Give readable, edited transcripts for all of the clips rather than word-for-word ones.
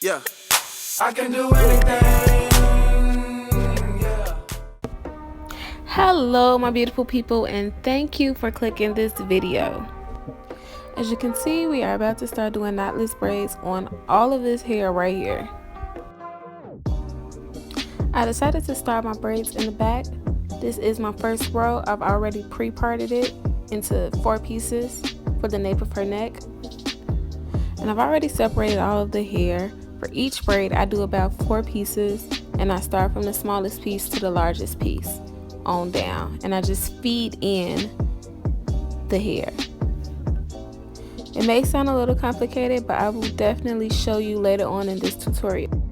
Yeah. I can do anything. Yeah. Hello my beautiful people, and thank you for clicking this video. As you can see, we are about to start doing knotless braids on all of this hair right here. I decided to start my braids in the back. This is my first row. I've already pre-parted it into 4 pieces for the nape of her neck, and I've already separated all of the hair. For each braid I do about 4 pieces, and I start from the smallest piece to the largest piece on down, and I just feed in the hair. It may sound a little complicated, but I will definitely show you later on in this tutorial.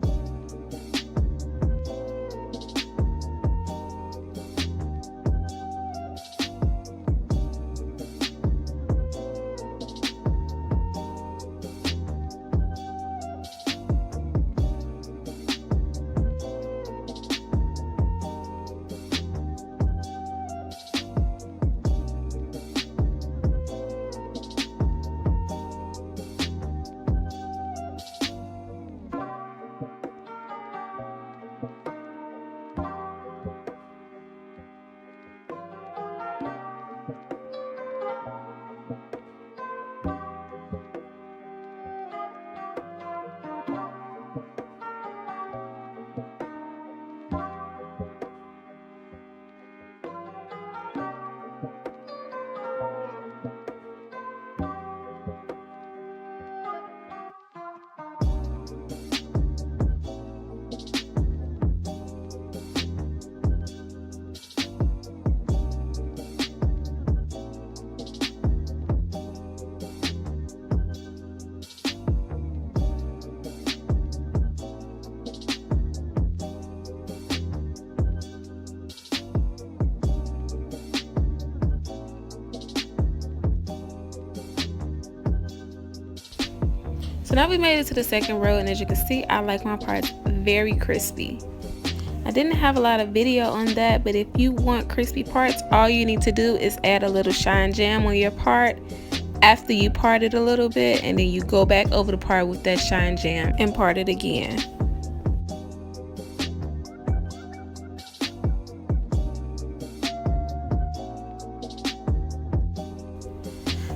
So now we made it to the second row, and as you can see, I like my parts very crispy. I didn't have a lot of video on that, but if you want crispy parts, all you need to do is add a little shine jam on your part after you part it a little bit, and then you go back over the part with that shine jam and part it again.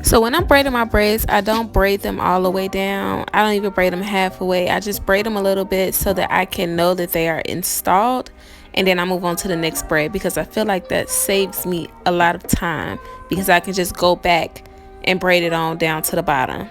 So when I'm braiding my braids, I don't braid them all the way down. I don't even braid them halfway. I just braid them a little bit so that I can know that they are installed, and then I move on to the next braid, because I feel like that saves me a lot of time, because I can just go back and braid it on down to the bottom.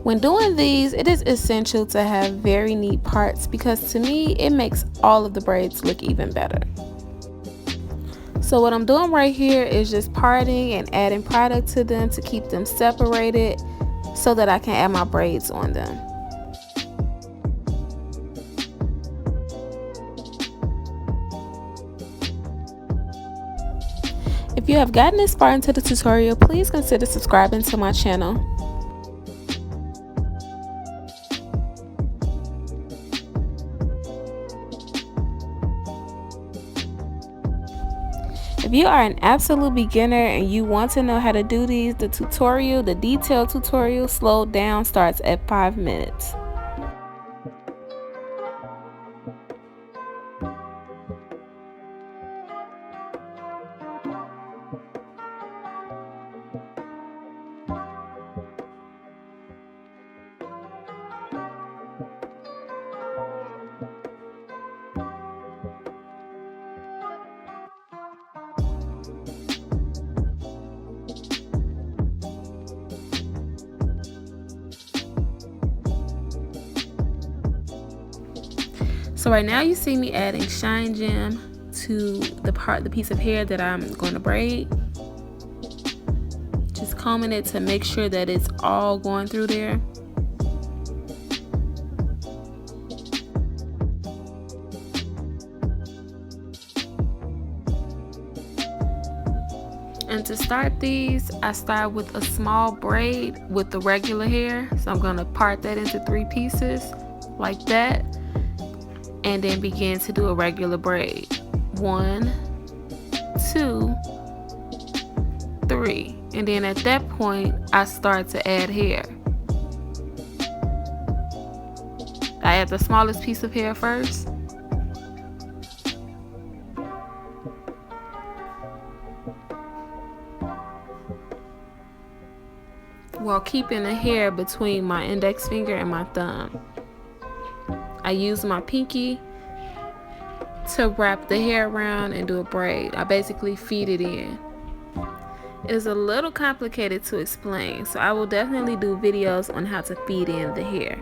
When doing these, it is essential to have very neat parts, because to me, it makes all of the braids look even better. So what I'm doing right here is just parting and adding product to them to keep them separated so that I can add my braids on them. If you have gotten this far into the tutorial, please consider subscribing to my channel. If you are an absolute beginner and you want to know how to do these, the detailed tutorial slowed down, starts at 5 minutes. So right now you see me adding shine gem to the piece of hair that I'm going to braid. Just combing it to make sure that it's all going through there. And to start these, I start with a small braid with the regular hair. So I'm going to part that into 3 pieces like that, and then begin to do a regular braid. 1, 2, 3. And then at that point, I start to add hair. I add the smallest piece of hair first. While keeping the hair between my index finger and my thumb. I use my pinky to wrap the hair around and do a braid. I basically feed it in. It is a little complicated to explain, so I will definitely do videos on how to feed in the hair.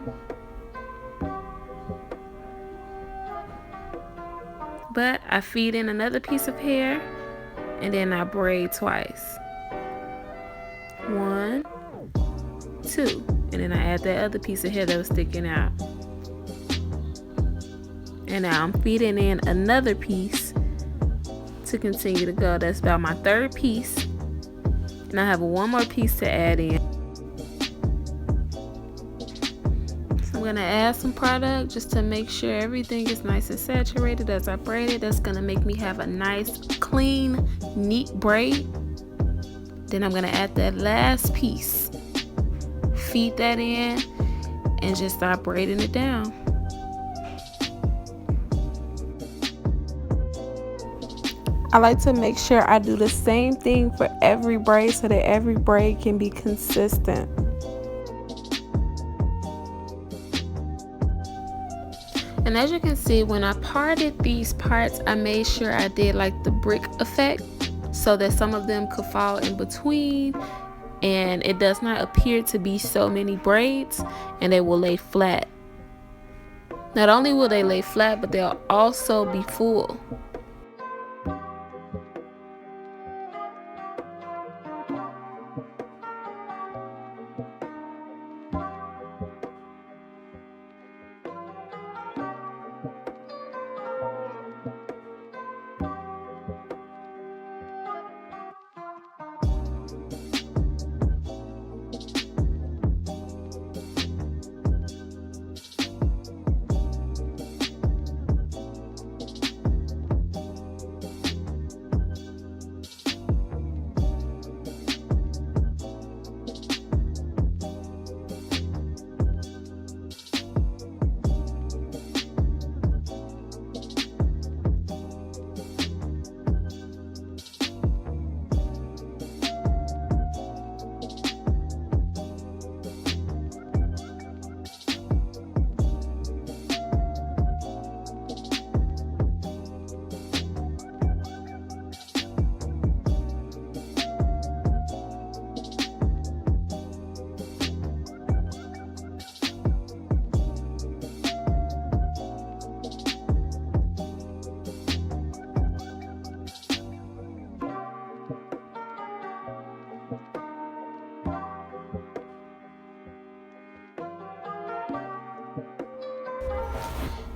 But I feed in another piece of hair and then I braid twice. 1, 2, and then I add that other piece of hair that was sticking out. And now I'm feeding in another piece to continue to go. That's about my 3rd piece. And I have one more piece to add in. So I'm gonna add some product just to make sure everything is nice and saturated as I braid it. That's gonna make me have a nice, clean, neat braid. Then I'm gonna add that last piece. Feed that in and just start braiding it down. I like to make sure I do the same thing for every braid so that every braid can be consistent. And as you can see, when I parted these parts, I made sure I did like the brick effect so that some of them could fall in between and it does not appear to be so many braids, and they will lay flat. Not only will they lay flat, but they'll also be full.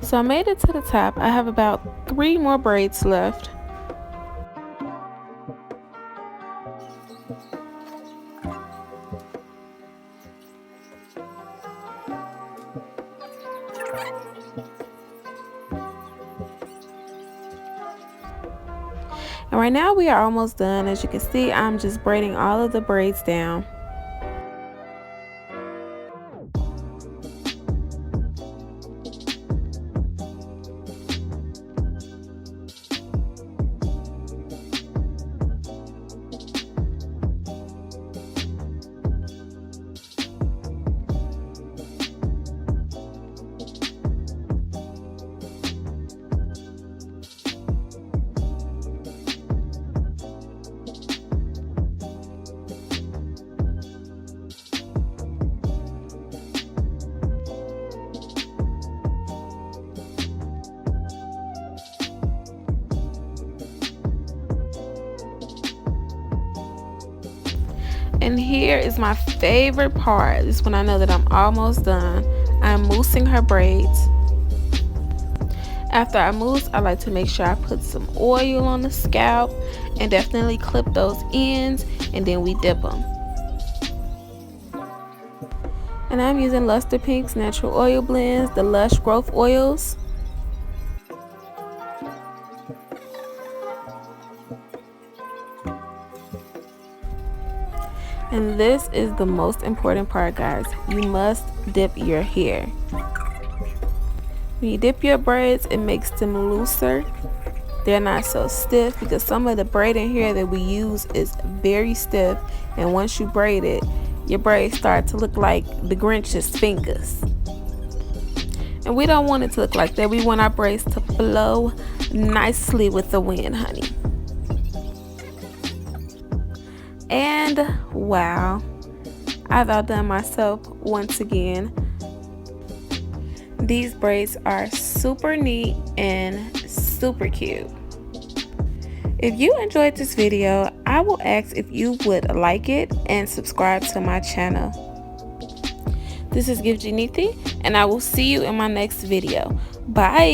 So I made it to the top. I have about 3 more braids left. And right now we are almost done. As you can see, I'm just braiding all of the braids down. And here is my favorite part. This is when I know that I'm almost done. I'm moussing her braids. After I mousse, I like to make sure I put some oil on the scalp and definitely clip those ends, and then we dip them. And I'm using Luster Pink's natural oil blends, the Lush Growth Oils. And this is the most important part, guys. You must dip your hair. When you dip your braids, it makes them looser. They're not so stiff, because some of the braiding hair that we use is very stiff, and once you braid it, your braids start to look like the Grinch's fingers. And we don't want it to look like that. We want our braids to flow nicely with the wind, honey. And wow, I've outdone myself once again. These braids are super neat and super cute. If you enjoyed this video, I will ask if you would like it and subscribe to my channel. This is Gift Janiti, and I will see you in my next video. Bye.